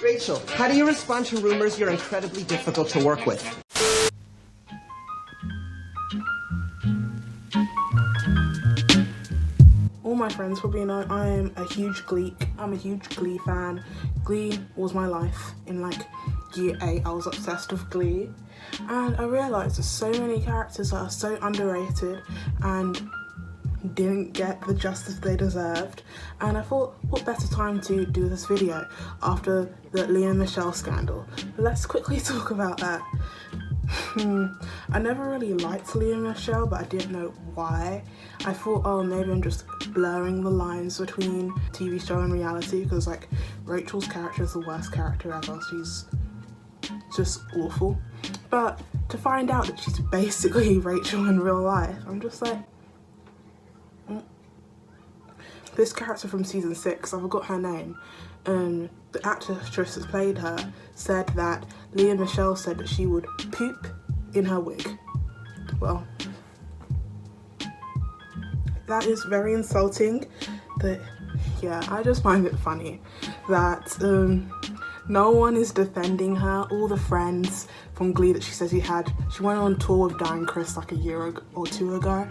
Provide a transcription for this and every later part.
Rachel, how do you respond to rumors you're incredibly difficult to work with? All my friends probably know I am a huge Glee. I'm a huge Glee fan. Glee was my life. In like year 8, I was obsessed with Glee. And I realised there's so many characters that are so underrated and didn't get the justice they deserved. And I thought, what better time to do this video after the Leah and Michelle scandal. Let's quickly talk about that. I never really liked Leah and Michelle, but I didn't know why. I thought, oh, maybe I'm just blurring the lines between TV show and reality, because like Rachel's character is the worst character ever. She's just awful. But to find out that she's basically Rachel in real life, I'm just like, This character from season 6, I forgot her name, the actress that played her said that Leah Michelle said that she would poop in her wig. Well, that is very insulting. But yeah, I just find it funny that no one is defending her. All the friends from Glee that she says she went on tour with Darren Criss like a year or two ago.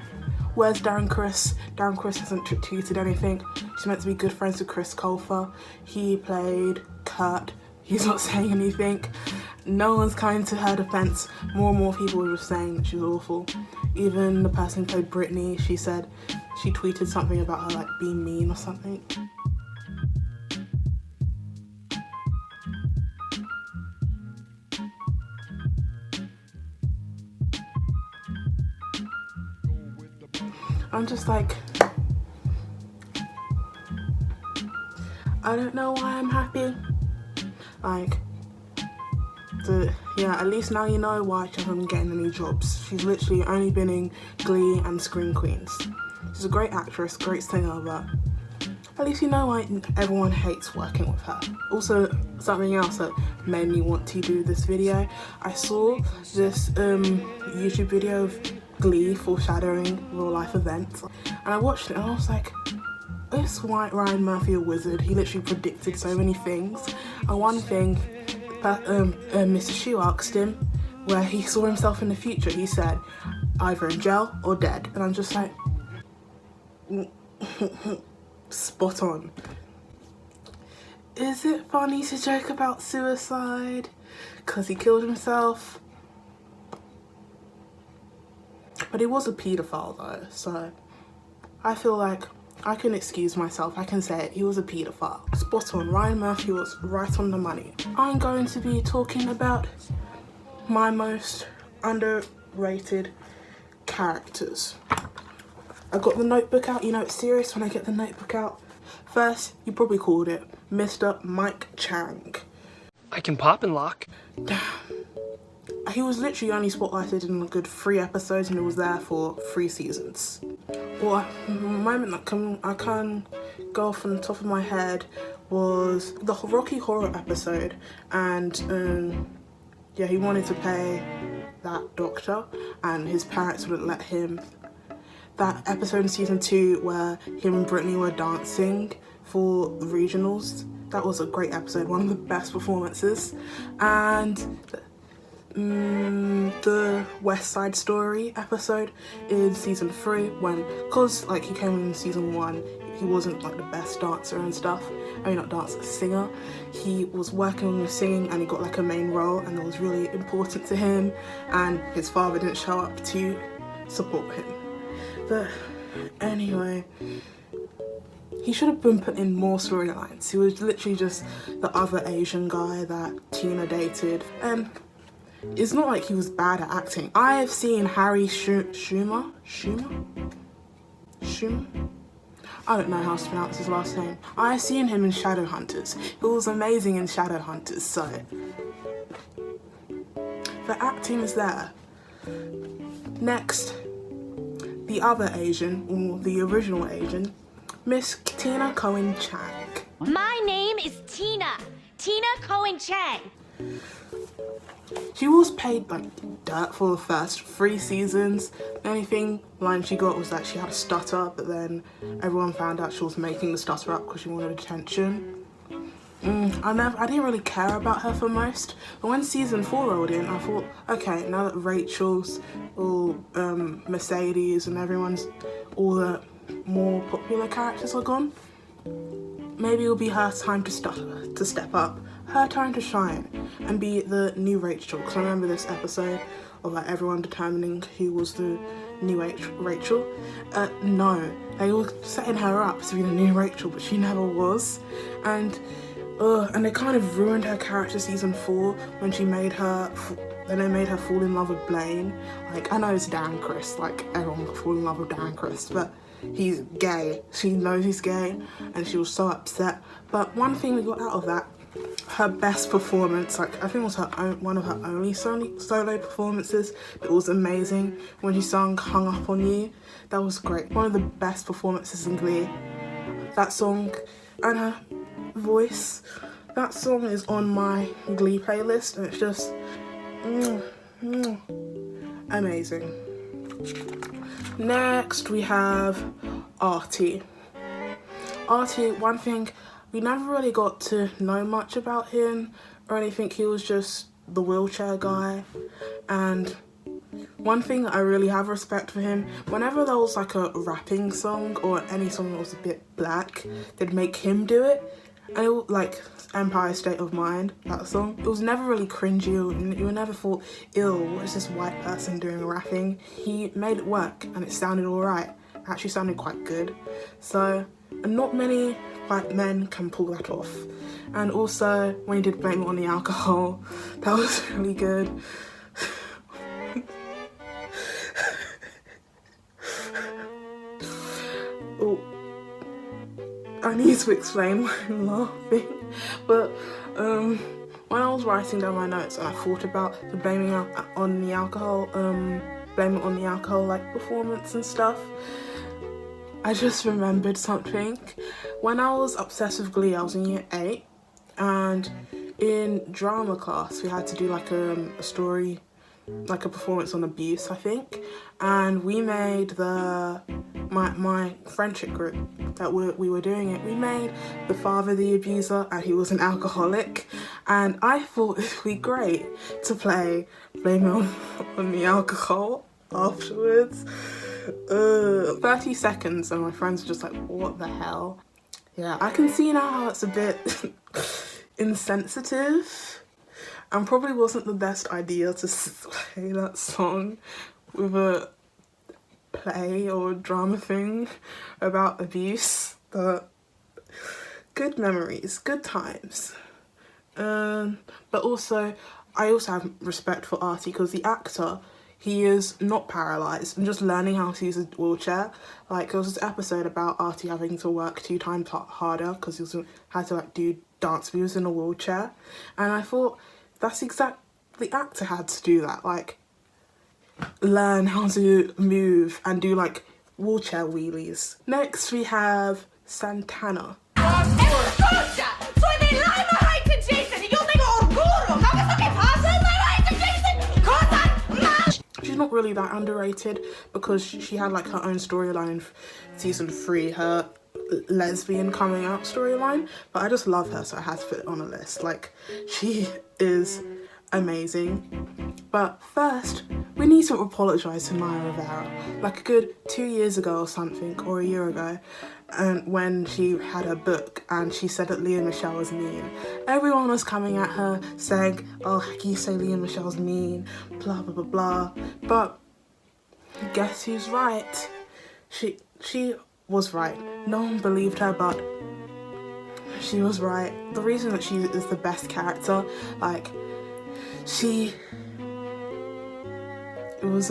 Where's Darren Criss? Darren Criss hasn't tweeted anything. She's meant to be good friends with Chris Colfer. He played Kurt. He's not saying anything. No one's coming to her defense. More and more people were just saying that she's awful. Even the person who played Brittany, she said, she tweeted something about her like being mean or something. I'm just like, I don't know why I'm happy. Like, yeah, at least now you know why she hasn't been getting any jobs. She's literally only been in Glee and Scream Queens. She's a great actress, great singer, but at least you know why everyone hates working with her. Also, something else that made me want to do this video, I saw this YouTube video of Glee foreshadowing real life events, and I watched it and I was like, is Ryan Murphy a wizard? He literally predicted so many things. And one thing, Mr. Shue asked him where he saw himself in the future. He said, either in jail or dead. And I'm just like, spot on. Is it funny to joke about suicide because he killed himself? But he was a paedophile though, so I feel like I can excuse myself. I can say it. He was a paedophile. Spot on. Ryan Murphy was right on the money. I'm going to be talking about my most underrated characters. I got the notebook out. You know it's serious when I get the notebook out. First, you probably called it Mr. Mike Chang. I can pop and lock. He was literally only spotlighted in a good 3 episodes and he was there for 3 seasons. Well, a moment that I can go off on the top of my head was the Rocky Horror episode, and yeah, he wanted to pay that doctor and his parents wouldn't let him. That episode in season 2 where him and Brittany were dancing for the regionals, that was a great episode, one of the best performances. And the West Side Story episode in season 3 because like he came in season 1, he wasn't like the best dancer and stuff. I mean, not dancer, singer. He was working on singing and he got like a main role and it was really important to him, and his father didn't show up to support him. But anyway, he should have been put in more storylines. He was literally just the other Asian guy that Tina dated. It's not like he was bad at acting. I have seen Harry Schumer? I don't know how to pronounce his last name. I've seen him in Shadowhunters. He was amazing in Shadowhunters, so the acting is there. Next, the other Asian, or the original Asian, Miss Tina Cohen Chang. My name is Tina Cohen Chang. She was paid like dirt for the first 3 seasons. The only line she got was that she had a stutter, but then everyone found out she was making the stutter up because she wanted attention. I didn't really care about her for most, but when season 4 rolled in, I thought, okay, now that Rachel's, all Mercedes and all the more popular characters are gone, maybe it'll be her time to step up, her time to shine and be the new Rachel. Because I remember this episode of like everyone determining who was the new Rachel. No, they were setting her up to be the new Rachel, but she never was. And they kind of ruined her character season 4 when they made her fall in love with Blaine. Like, I know it's Dan Chris, like everyone will fall in love with Dan Chris, but he's gay. She knows he's gay and she was so upset. But one thing we got out of that, her best performance, like I think it was one of her only solo performances. It was amazing when she sung Hung Up On You. That was great. One of the best performances in Glee. That song and her voice, that song is on my Glee playlist and it's just amazing. Next we have Artie. One thing, we never really got to know much about him or anything. He was just the wheelchair guy. And one thing I really have respect for him, whenever there was like a rapping song or any song that was a bit black, they'd make him do it. And it was like Empire State of Mind, that song. It was never really cringy, and you never thought, ew, what is this white person doing rapping? He made it work and it sounded alright. It actually sounded quite good. So, and not many white men can pull that off. And also, when he did Blame It On The Alcohol, that was really good. Oh, I need to explain why I'm laughing, but when I was writing down my notes and I thought about the Blame It On The Alcohol like performance and stuff, I just remembered something. When I was obsessed with Glee, I was in year 8, and in drama class we had to do like a story, like a performance on abuse, I think, and we made my friendship group that we were doing it, we made the father the abuser and he was an alcoholic, and I thought it would be great to play Blame It On The Alcohol afterwards. 30 seconds and my friends were just like, what the hell? Yeah, I can see now how it's a bit insensitive and probably wasn't the best idea to play that song with a play or drama thing about abuse, but good memories, good times. But also, I also have respect for Artie because the actor, he is not paralysed and just learning how to use a wheelchair. Like, there was this episode about Artie having to work 2 times harder because he had to like do dance moves in a wheelchair, and I thought that's exactly, the actor had to do that, like learn how to move and do like wheelchair wheelies. Next we have Santana. She's not really that underrated because she had like her own storyline in season 3, her lesbian coming out storyline, but I just love her, so I had to put it on a list. Like, she is amazing. But first, we need to apologise to Naya Rivera. Like a good 2 years ago or something, or a year ago, and when she had her book and she said that Leah Michelle was mean, everyone was coming at her saying, oh, how can you say Leah Michelle's mean, blah blah blah blah. But guess who's right? She was right. No one believed her, but she was right. The reason that she is the best character, like, it was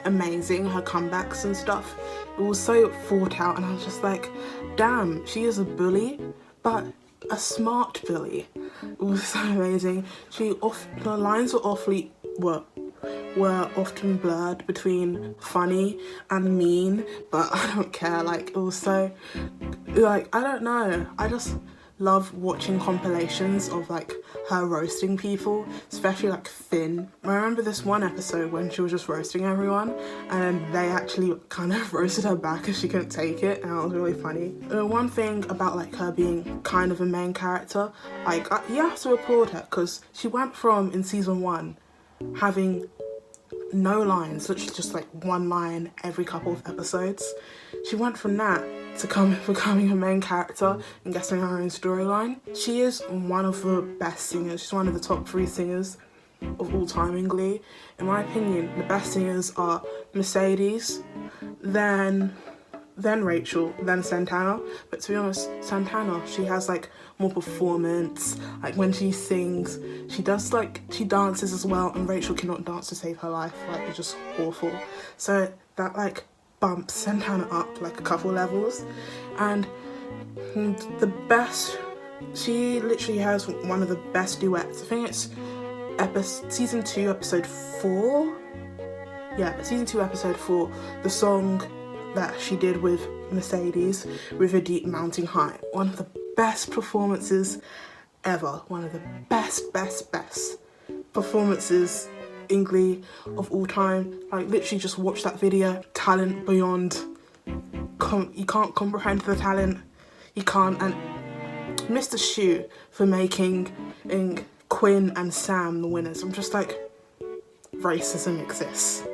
amazing, her comebacks and stuff. It was so thought out, and I was just like, damn, she is a bully, but a smart bully. It was so amazing. The lines were often blurred between funny and mean, but I don't care. Like, it was so, like, I don't know, I just love watching compilations of like her roasting people, especially like Finn. I remember this one episode when she was just roasting everyone and they actually kind of roasted her back because she couldn't take it, and it was really funny. One thing about like her being kind of a main character, like you have to applaud her because she went from in season 1 having no lines, literally just like one line every couple of episodes. She went from that to becoming a main character and getting her own storyline. She is one of the best singers. She's one of the top 3 singers of all time in Glee. In my opinion, the best singers are Mercedes, then Rachel, then Santana. But to be honest, Santana, she has like more performance. Like when she sings, she dances as well, and Rachel cannot dance to save her life. Like it's just awful. So that like bumps Santana up like a couple levels. And the best, she literally has one of the best duets. I think it's season 2 episode 4. Yeah, season 2 episode 4, the song that she did with Mercedes, River Deep Mountain High. One of the best performances ever. One of the best performances in Glee of all time. Like literally just watch that video. Talent beyond, you can't comprehend the talent. You can't. And Mr. Shu for making Quinn and Sam the winners. I'm just like, racism exists.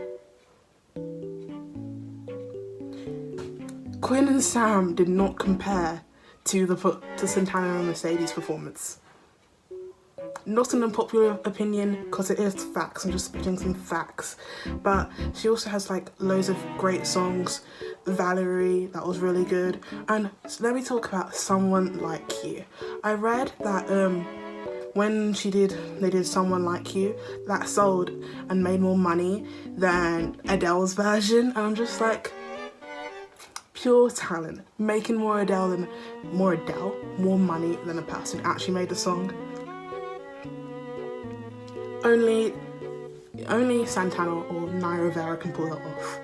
Quinn and Sam did not compare to Santana and Mercedes' performance. Not an unpopular opinion, because it is facts. I'm just spitting some facts. But she also has like loads of great songs. Valerie, that was really good. And so let me talk about Someone Like You. I read that when they did Someone Like You, that sold and made more money than Adele's version. And I'm just like, pure talent, making more money than a person who actually made the song. Only Santana or Naya Rivera can pull it off.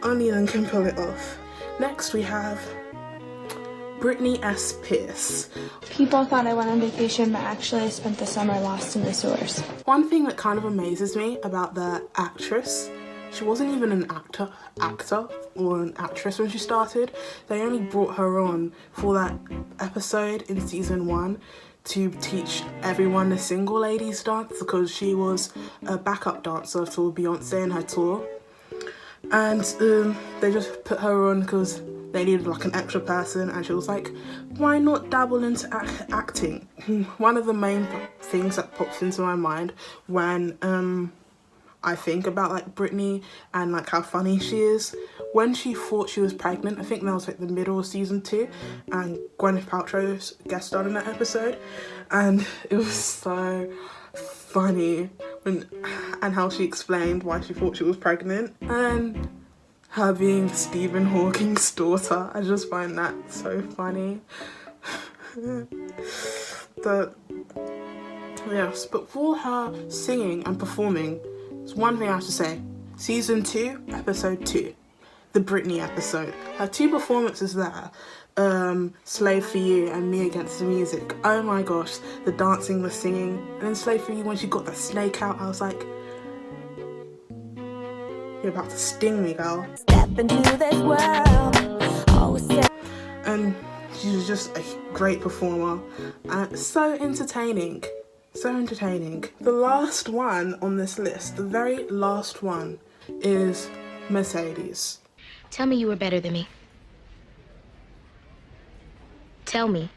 Only them can pull it off. Next we have Britney S. Pierce. People thought I went on vacation, but actually I spent the summer lost in the sewers. One thing that kind of amazes me about the actress, she wasn't even an actor or an actress when she started. They only brought her on for that episode in season 1 to teach everyone the single ladies dance, because she was a backup dancer for Beyonce in her tour. And they just put her on because they needed like an extra person, and she was like, why not dabble into acting? One of the main things that pops into my mind when I think about like Britney and like how funny she is. When she thought she was pregnant, I think that was like the middle of season 2, and Gwyneth Paltrow's guest starred in that episode, and it was so funny and how she explained why she thought she was pregnant, and her being Stephen Hawking's daughter. I just find that so funny. But for her singing and performing, there's one thing I have to say. Season 2, episode 2, the Britney episode. Her 2 performances there, Slave for You and Me Against the Music. Oh my gosh, the dancing, the singing. And then Slave for You, when she got that snake out, I was like, you're about to sting me, girl. Step into this world. And she was just a great performer and so entertaining. So entertaining. The last one on this list, the very last one, is Mercedes. Tell me you were better than me. Tell me.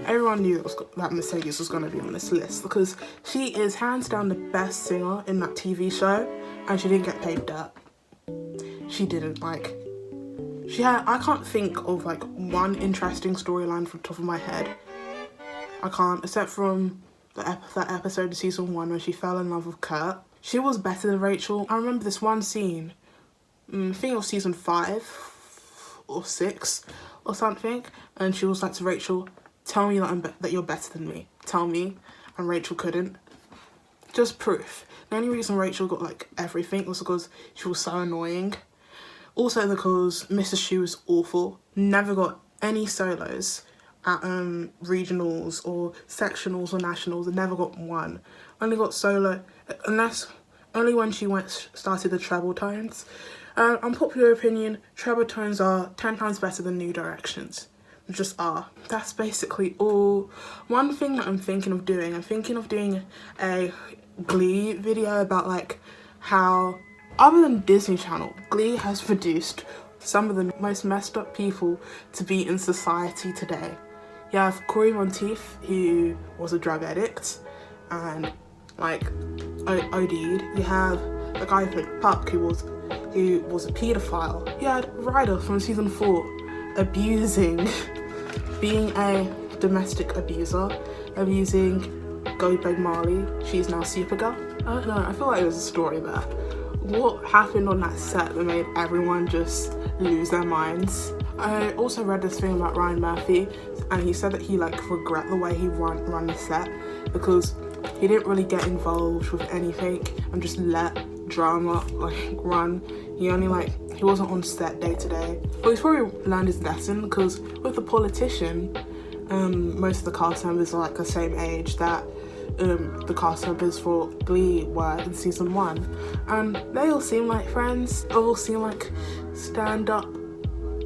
Everyone knew that Mercedes was going to be on this list because she is hands down the best singer in that TV show, and she didn't get paid dirt. She didn't, like... I can't think of like one interesting storyline from the top of my head. I can't, except from that episode of season 1 when she fell in love with Kurt. She was better than Rachel. I remember this one scene, I think it was season 5 or 6 or something, and she was like to Rachel, tell me that you're better than me. Tell me. And Rachel couldn't. Just proof. The only reason Rachel got like everything was because she was so annoying. Also because Mr. Shu was awful. Never got any solos at regionals or sectionals or nationals. I never got one. Only got solo, unless only when she started the treble tones. Unpopular opinion, treble tones are 10 times better than New Directions. They just are. That's basically all. One thing that I'm thinking of doing a Glee video about like how, other than Disney Channel, Glee has produced some of the most messed up people to be in society today. You have Corey Monteith, who was a drug addict and like OD'd. You have the guy who played Puck, who was a paedophile. You had Ryder from season 4 abusing, being a domestic abuser, abusing Goldberg Marley. She's now Supergirl. I don't know, I feel like there's a story there. What happened on that set that made everyone just lose their minds? I also read this thing about Ryan Murphy, and he said that he like regret the way he run the set because he didn't really get involved with anything and just let drama like run. He wasn't on set day to day. But he's probably learned his lesson because with The Politician, most of the cast members are like the same age that the cast members for Glee were in season 1, and they all seem like friends. They all seem like stand-up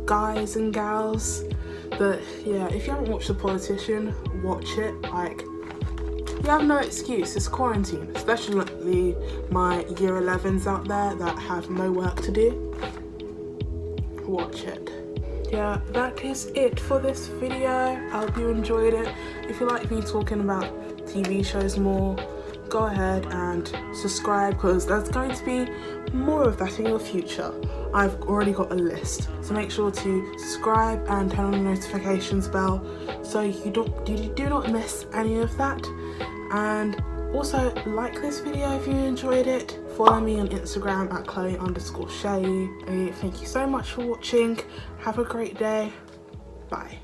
guys and gals. But yeah, if you haven't watched The Politician, watch it. Like, you have no excuse, it's quarantine, especially my year 11s out there that have no work to do. Watch it. Yeah, that is it for this video. I hope you enjoyed it. If you like me talking about TV shows more, go ahead and subscribe because there's going to be more of that in your future. I've already got a list, so make sure to subscribe and turn on the notifications bell so you do not miss any of that. And also like this video if you enjoyed it. Follow me on Instagram at Chloe_Shay. Thank you so much for watching. Have a great day. Bye.